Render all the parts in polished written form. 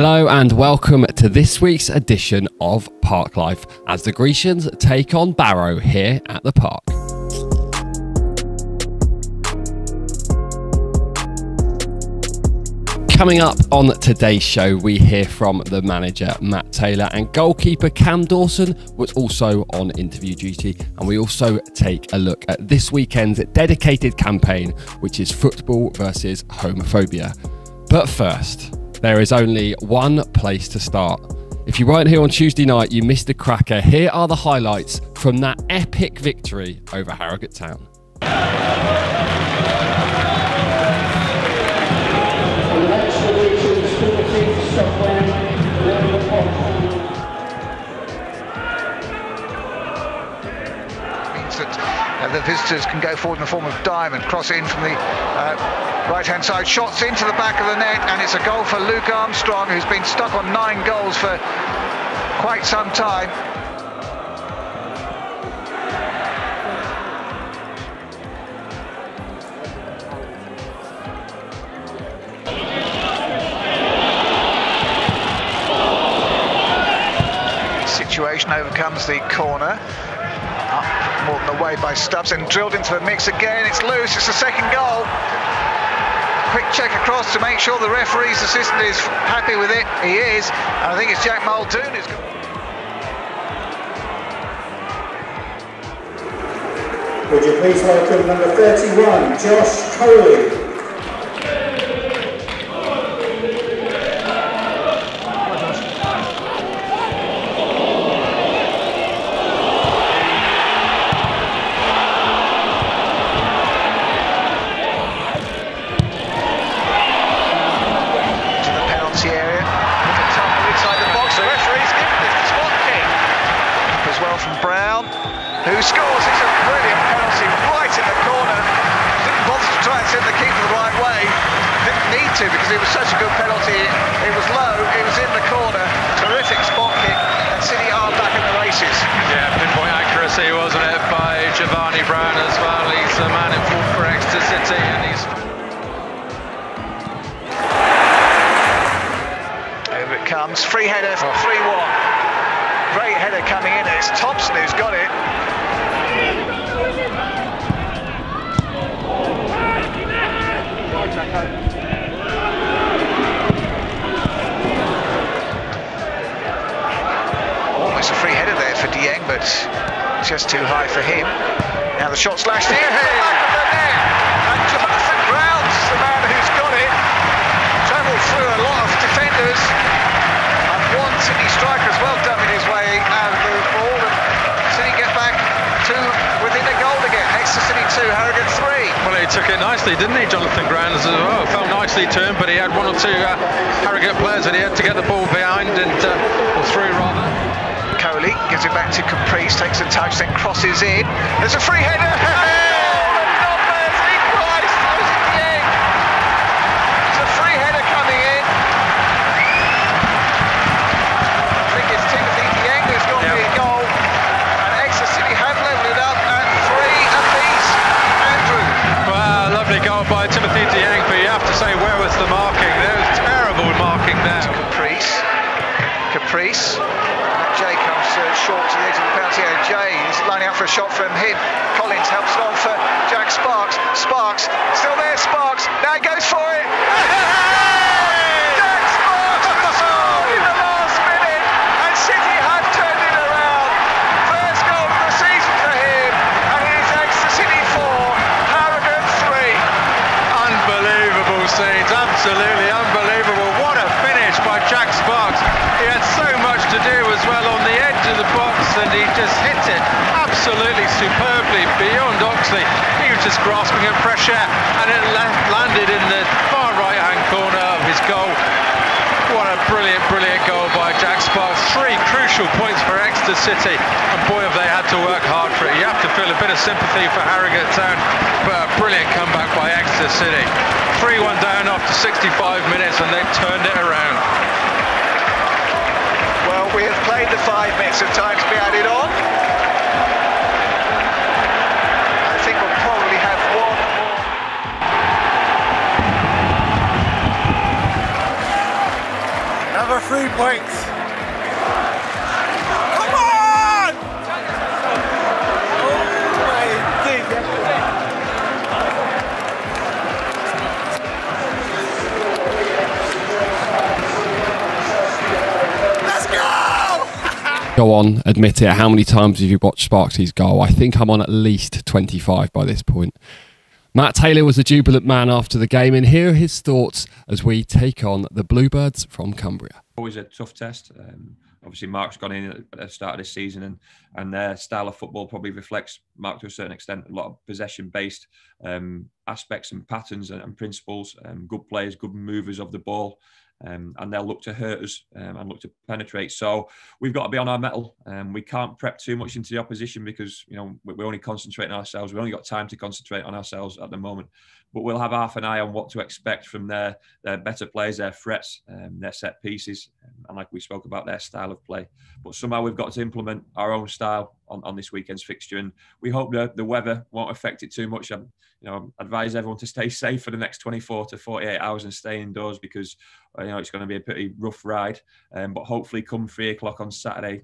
Hello and welcome to this week's edition of Park Life as the Grecians take on Barrow here at the park. Coming up on today's show, we hear from the manager Matt Taylor, and goalkeeper Cam Dawson was also on interview duty, and we also take a look at this weekend's dedicated campaign, which is football versus homophobia. But first, there is only one place to start. If you weren't here on Tuesday night, you missed a cracker. Here are the highlights from that epic victory over Harrogate Town. The visitors can go forward in the form of Diamond, cross in from the right-hand side, shots into the back of the net, and it's a goal for Luke Armstrong, who's been stuck on 9 goals for quite some time. Situation overcomes the corner. More than away by Stubbs and drilled into the mix again. It's loose. It's the second goal. Quick check across to make sure the referee's assistant is happy with it. He is. And I think it's Jack Muldoon who's got... Would you please welcome number 31, Josh Coley. Who scores? It's a brilliant penalty right in the corner. Didn't bother to try and send the keeper the right way. Didn't need to because it was such a good penalty. It was low, it was in the corner. Terrific spot kick, and City are back in the races. Yeah, pinpoint accuracy, wasn't it, by Giovanni Brown as well. He's the man in full for Exeter City, and he's... Over it comes, free header, 3-1. Great header coming in, and it's Thompson who's got it. Almost a free header there for Dieng, but just too high for him. Now the shot's lashed in, back of the net, and Jonathan Grounds is the man who's got it. Travelled through a lot of defenders. One City striker's well dumbing his way out of the ball, and City get back to within a goal again. Exeter City 2, Harrogate 3. Well, he took it nicely, didn't he, Jonathan Grounds as well? Felt nicely to him, but he had one or two Harrogate players that he had to get the ball behind and or through rather. Coley gives it back to Caprice, takes a touch, then crosses in. There's a free header. There's a free header coming in. Goal by Timothy Dieng, but you have to say, where was the marking? There was terrible marking there. Caprice. Jay comes short to the edge of the penalty area. Jay is lining up for a shot from him. Collins helps it on for Jack Sparks. Sparks, still there, Sparks. Now he goes for it. Jack Sparks with the score in the last minute, and City have turned it around. First goal of the season for him, and it is Exeter City 4. Unbelievable scenes, absolutely unbelievable. What a finish by Jack Sparks. He had so much to do as well on the edge of the box, and he just hit it absolutely superbly beyond Oxley. He was just grasping at fresh air, and it landed in the far right hand corner of his goal. What a brilliant, brilliant goal by Jack Sparks. 3 crucial points for Exeter City, and boy have they had to work hard for it. You have to feel a bit of sympathy for Harrogate Town, but a brilliant comeback by Exeter City. 3-1 down after 65 minutes, and they've turned it around. Well, we have played the 5 minutes of time to be added on. I think we'll probably have one more. Another 3 points. Come on! Oh my days. Let's go! Go on, admit it. How many times have you watched Sparksy's goal? I think I'm on at least 25 by this point. Matt Taylor was a jubilant man after the game, and here are his thoughts as we take on the Bluebirds from Cumbria. Always a tough test. Obviously, Mark's gone in at the start of this season, and their style of football probably reflects Mark to a certain extent. A lot of possession-based aspects and patterns and principles. Good players, good movers of the ball. And they'll look to hurt us and look to penetrate. So we've got to be on our mettle. We can't prep too much into the opposition because, you know, we're only concentrating on ourselves. We've only got time to concentrate on ourselves at the moment. But we'll have half an eye on what to expect from their better players, their threats, their set pieces, and like we spoke about, their style of play. But somehow we've got to implement our own style on this weekend's fixture, and we hope that the weather won't affect it too much. I advise everyone to stay safe for the next 24 to 48 hours and stay indoors because it's going to be a pretty rough ride. But hopefully, come 3 o'clock on Saturday,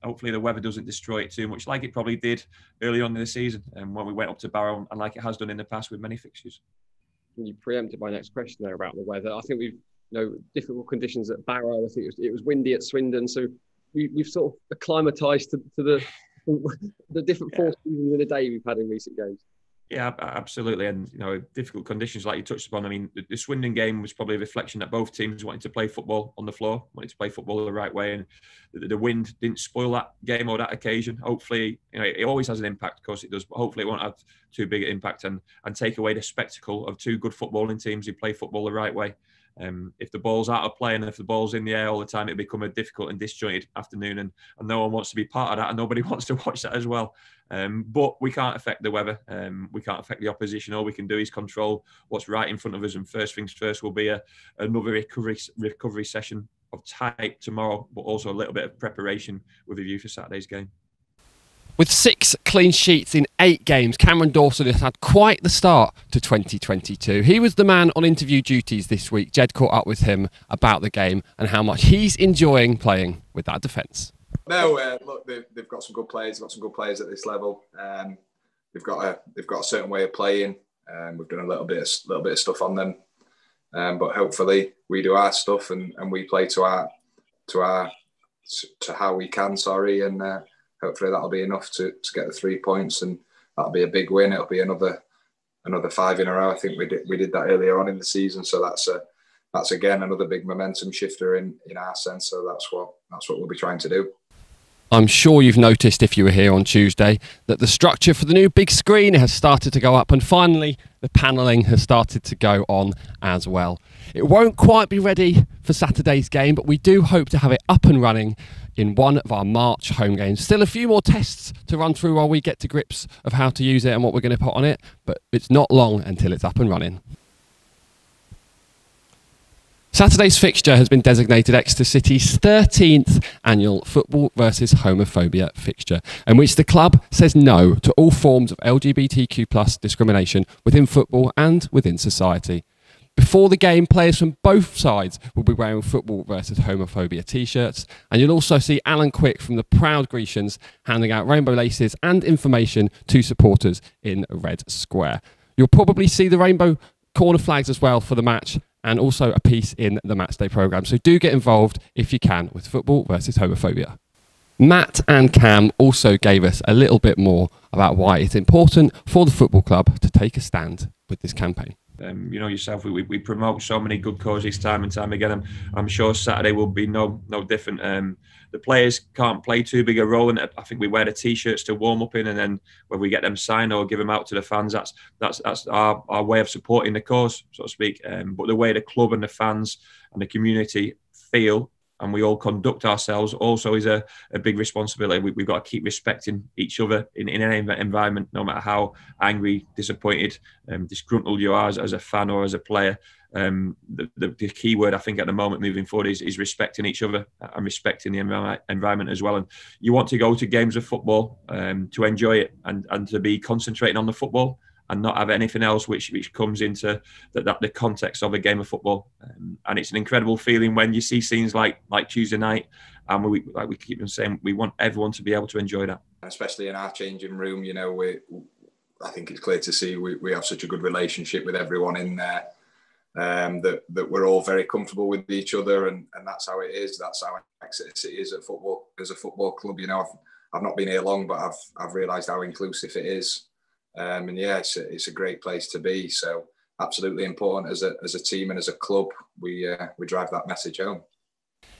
hopefully the weather doesn't destroy it too much, like it probably did early on in the season when we went up to Barrow, and like it has done in the past with many fixtures. You preempted my next question there about the weather. I think we've difficult conditions at Barrow. I think it was windy at Swindon, so we've sort of acclimatised to the different four seasons in a day we've had in recent games. Yeah, absolutely. And, difficult conditions like you touched upon. I mean, the Swindon game was probably a reflection that both teams wanted to play football on the floor, wanted to play football the right way. And the wind didn't spoil that game or that occasion. Hopefully, it always has an impact, of course it does, but hopefully it won't have too big an impact and take away the spectacle of two good footballing teams who play football the right way. If the ball's out of play and if the ball's in the air all the time, it'll become a difficult and disjointed afternoon, and no one wants to be part of that, and nobody wants to watch that as well. But we can't affect the weather. We can't affect the opposition. All we can do is control what's right in front of us. And first things first will be another recovery session of type tomorrow, but also a little bit of preparation with a view for Saturday's game. With 6 clean sheets in 8 games, Cameron Dawson has had quite the start to 2022. He was the man on interview duties this week. Jed caught up with him about the game and how much he's enjoying playing with that defence. No, look, they've got some good players. They've got some good players at this level. They've got a certain way of playing. We've done a little bit of stuff on them, but hopefully we do our stuff and we play to how we can. And hopefully that'll be enough to get the 3 points, and that'll be a big win. It'll be another 5 in a row. I think we did that earlier on in the season, so that's again another big momentum shifter in our sense. So that's what we'll be trying to do. I'm sure you've noticed, if you were here on Tuesday, that the structure for the new big screen has started to go up, and finally the panelling has started to go on as well. It won't quite be ready for Saturday's game, but we do hope to have it up and running in one of our March home games. Still a few more tests to run through while we get to grips of how to use it and what we're going to put on it, but it's not long until it's up and running. Saturday's fixture has been designated Exeter City's 13th annual Football versus Homophobia fixture, in which the club says no to all forms of LGBTQ+ discrimination within football and within society. Before the game, players from both sides will be wearing Football versus Homophobia t-shirts, and you'll also see Alan Quick from the proud Grecians handing out rainbow laces and information to supporters in Red Square. You'll probably see the rainbow corner flags as well for the match, and also a piece in the matchday programme. So do get involved if you can with Football versus Homophobia. Matt and Cam also gave us a little bit more about why it's important for the football club to take a stand with this campaign. Yourself, we promote so many good causes time and time again. I'm sure Saturday will be no different. The players can't play too big a role in it. I think we wear the t-shirts to warm up in, and then when we get them signed or give them out to the fans, that's our way of supporting the cause, so to speak. But the way the club and the fans and the community feel and we all conduct ourselves also is a big responsibility. We've got to keep respecting each other in any environment, no matter how angry, disappointed, disgruntled you are as a fan or as a player. The key word I think at the moment moving forward is respecting each other and respecting the environment as well. And you want to go to games of football to enjoy it and to be concentrating on the football and not have anything else which comes into the context of a game of football. And it's an incredible feeling when you see scenes like Tuesday night, and we keep on saying we want everyone to be able to enjoy that. Especially in our changing room, you know, I think it's clear to see we have such a good relationship with everyone in there, that we're all very comfortable with each other, and that's how it is. That's how Exeter City is at football, as a football club. You know, I've not been here long, but I've realised how inclusive it is. And yeah, it's a great place to be. So absolutely important as a team and as a club, we drive that message home.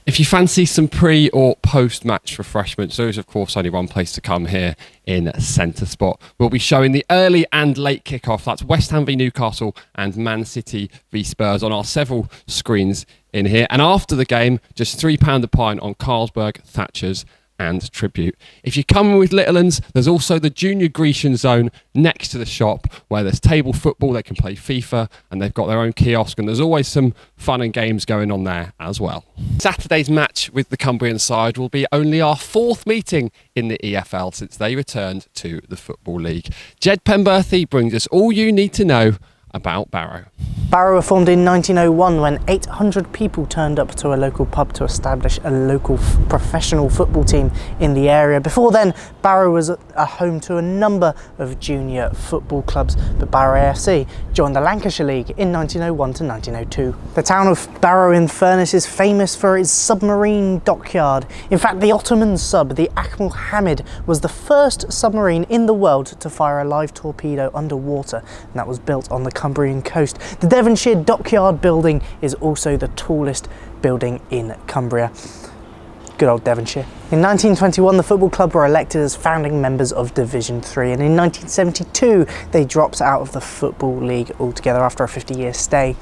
If you fancy some pre or post match refreshments, there is of course only one place to come here in Centre Spot. We'll be showing the early and late kickoff. That's West Ham v Newcastle and Man City v Spurs on our several screens in here. And after the game, just £3 a pint on Carlsberg, Thatcher's and Tribute. If you come with little uns, there's also the Junior Grecian zone next to the shop where there's table football. They can play FIFA and they've got their own kiosk, and there's always some fun and games going on there as well. Saturday's match with the Cumbrian side will be only our 4th meeting in the EFL since they returned to the Football League. Jed Penberthy brings us all you need to know about Barrow. Barrow were formed in 1901 when 800 people turned up to a local pub to establish a local professional football team in the area. Before then, Barrow was a home to a number of junior football clubs, but Barrow AFC joined the Lancashire League in 1901 to 1902. The town of Barrow-in-Furness is famous for its submarine dockyard. In fact, the Ottoman sub, the Akmal Hamid, was the first submarine in the world to fire a live torpedo underwater, and that was built on the Cumbrian coast. The Devonshire Dockyard building is also the tallest building in Cumbria. Good old Devonshire. In 1921, the football club were elected as founding members of Division 3, and in 1972 they dropped out of the Football League altogether after a 50-year stay.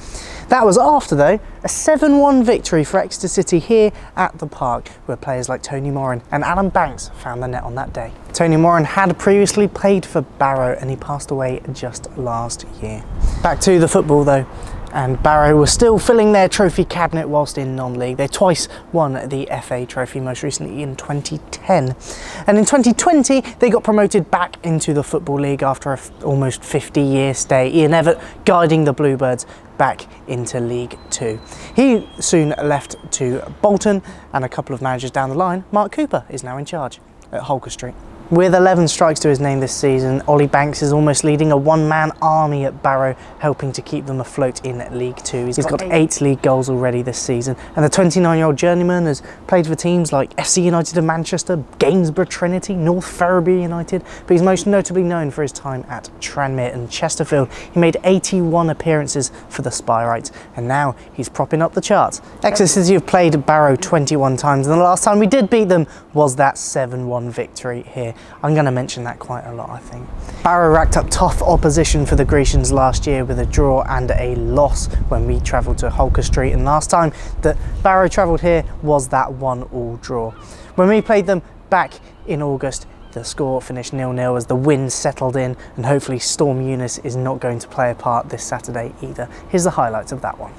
That was after, though, a 7-1 victory for Exeter City here at the park, where players like Tony Moran and Alan Banks found the net on that day. Tony Moran had previously played for Barrow and he passed away just last year. Back to the football though, and Barrow were still filling their trophy cabinet whilst in non-league. They twice won the FA Trophy, most recently in 2010. And in 2020, they got promoted back into the Football League after an almost 50-year stay. Ian Evatt guiding the Bluebirds back into League 2. He soon left to Bolton, and a couple of managers down the line, Mark Cooper is now in charge at Holker Street. With 11 strikes to his name this season, Ollie Banks is almost leading a one-man army at Barrow, helping to keep them afloat in League 2. He's got 8 league goals already this season, and the 29-year-old journeyman has played for teams like FC United of Manchester, Gainsborough Trinity, North Ferriby United, but he's most notably known for his time at Tranmere and Chesterfield. He made 81 appearances for the Spireites, and now he's propping up the charts. Exeter City have played Barrow 21 times, and the last time we did beat them was that 7-1 victory here. I'm going to mention that quite a lot, I think. Barrow racked up tough opposition for the Grecians last year with a draw and a loss when we travelled to Holker Street, and last time that Barrow travelled here was that 1-1 draw. When we played them back in August, the score finished 0-0 as the wind settled in, and hopefully Storm Eunice is not going to play a part this Saturday either. Here's the highlights of that one.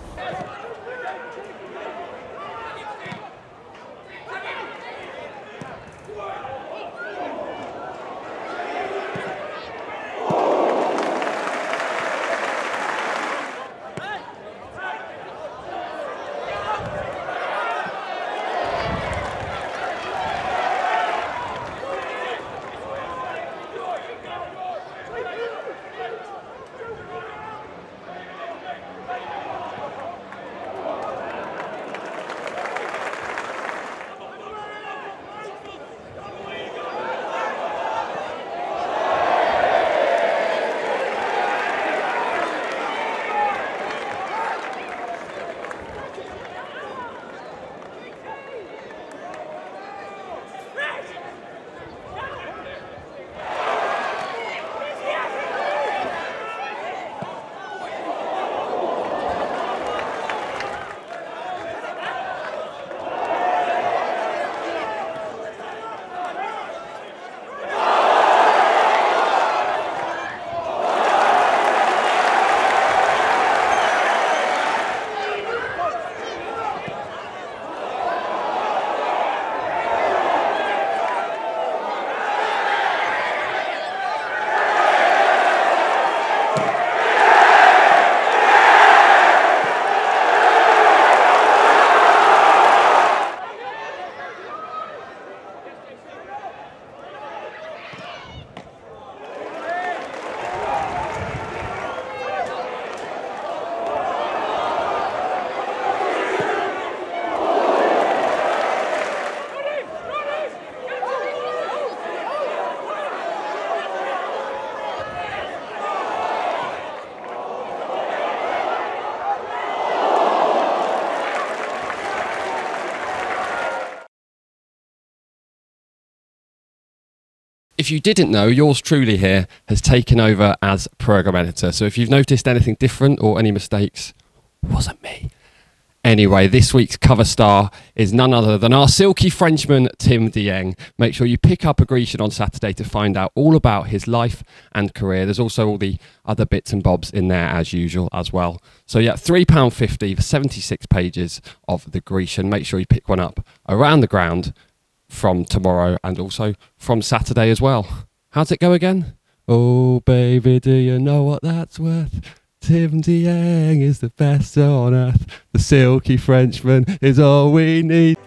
If you didn't know, yours truly here has taken over as programme editor. So if you've noticed anything different or any mistakes, it wasn't me. Anyway, this week's cover star is none other than our silky Frenchman, Tim Dieng. Make sure you pick up a Grecian on Saturday to find out all about his life and career. There's also all the other bits and bobs in there as usual as well. So yeah, £3.50 for 76 pages of the Grecian. Make sure you pick one up around the ground from tomorrow and also from Saturday as well. How's it go again? Oh, baby, do you know what that's worth? Tim Dieng is the best on earth. The silky Frenchman is all we need.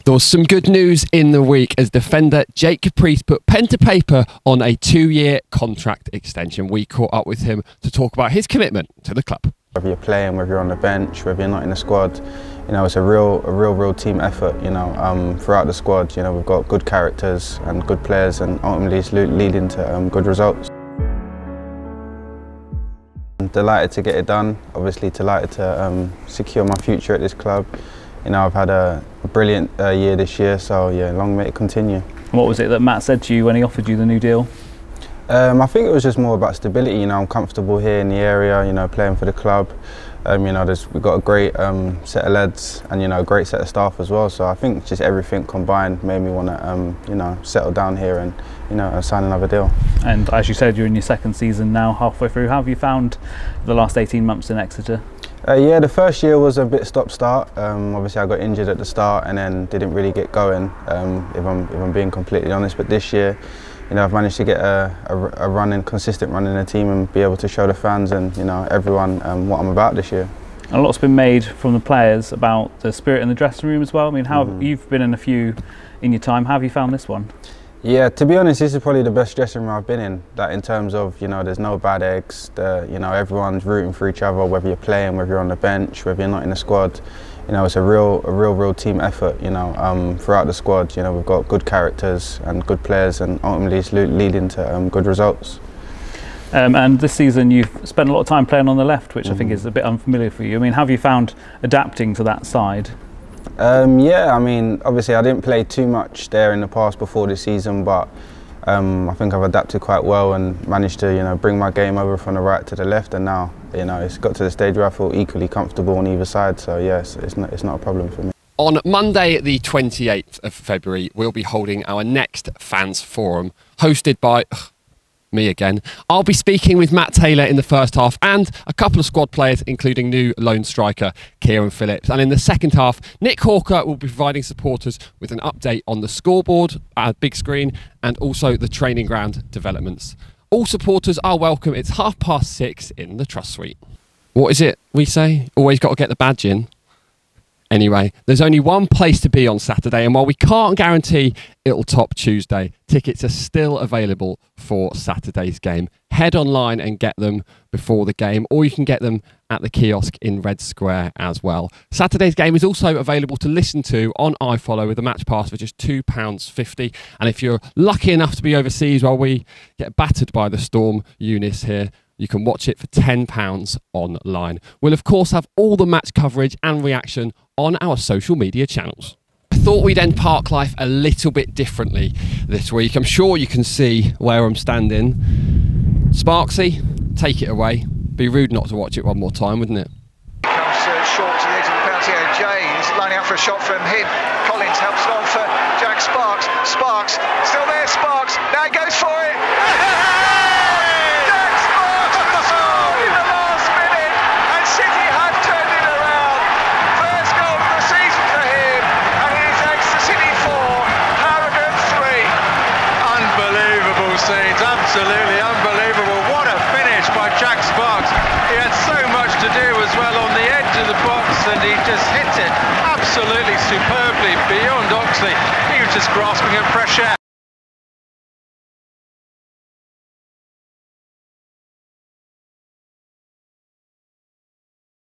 There was some good news in the week as defender Jake Caprice put pen to paper on a 2-year contract extension. We caught up with him to talk about his commitment to the club. Whether you're playing, whether you're on the bench, whether you're not in the squad, you know, it's a real team effort. You know, throughout the squad, you know, we've got good characters and good players, and ultimately it's leading to good results. I'm delighted to get it done. Obviously, delighted to secure my future at this club. You know, I've had a brilliant year this year, so yeah, long may it continue. What was it that Matt said to you when he offered you the new deal? I think it was just more about stability. You know, I'm comfortable here in the area, you know, playing for the club. You know, we've got a great set of lads and, you know, a great set of staff as well. So I think just everything combined made me want to, you know, settle down here and, you know, sign another deal. And as you said, you're in your second season now, halfway through. How have you found the last 18 months in Exeter? Yeah, the first year was a bit stop-start. Obviously I got injured at the start and then didn't really get going, if I'm being completely honest. But this year, you know, I've managed to get a consistent run in the team and be able to show the fans and, you know, everyone what I'm about this year. A lot's been made from the players about the spirit in the dressing room as well. I mean, you've been in a few in your time. How have you found this one? Yeah, to be honest, this is probably the best dressing room I've been in. That in terms of, you know, there's no bad eggs. You know, everyone's rooting for each other, whether you're playing, whether you're on the bench, whether you're not in the squad. You know, it's a real team effort. You know, throughout the squad, you know, we've got good characters and good players, and ultimately it's leading to good results. And this season you've spent a lot of time playing on the left, which I think is a bit unfamiliar for you. I mean, have you found adapting to that side? Yeah, I mean, obviously I didn't play too much there in the past before this season, but I think I've adapted quite well and managed to, you know, bring my game over from the right to the left, and now, you know, it's got to the stage where I feel equally comfortable on either side. So yes, it's not a problem for me. On Monday, the 28th of February, we'll be holding our next fans forum, hosted by me again. I'll be speaking with Matt Taylor in the first half and a couple of squad players, including new lone striker Kieran Phillips. And in the second half, Nick Hawker will be providing supporters with an update on the scoreboard, big screen, and also the training ground developments. All supporters are welcome. It's 6:30 in the Trust Suite. What is it we say? Always got to get the badge in. Anyway, there's only one place to be on Saturday, and while we can't guarantee it'll top Tuesday, tickets are still available for Saturday's game. Head online and get them before the game, or you can get them at the kiosk in Red Square as well. Saturday's game is also available to listen to on iFollow with a match pass for just £2.50. And if you're lucky enough to be overseas while we get battered by the Storm Eunice here, you can watch it for £10 online. We'll of course have all the match coverage and reaction on our social media channels. I thought we'd end Park Life a little bit differently this week. I'm sure you can see where I'm standing. Sparksy, take it away. Be rude not to watch it one more time, wouldn't it? Comes short to the edge of the penalty area. James lining up for a shot from him. Collins helps it on for Jack Sparks. Sparks, still there, Sparks. Now he goes for it. Jack Sparks with the score in the last minute. And City have turned it around. First goal of the season for him. And it is Exeter City 4, Harrogate 3. Unbelievable scenes, absolutely unbelievable. What a finish by Jack Sparks. He had so much to do as well on the edge of the box, and he just hit it absolutely superbly beyond Oxley. He was just grasping at fresh air.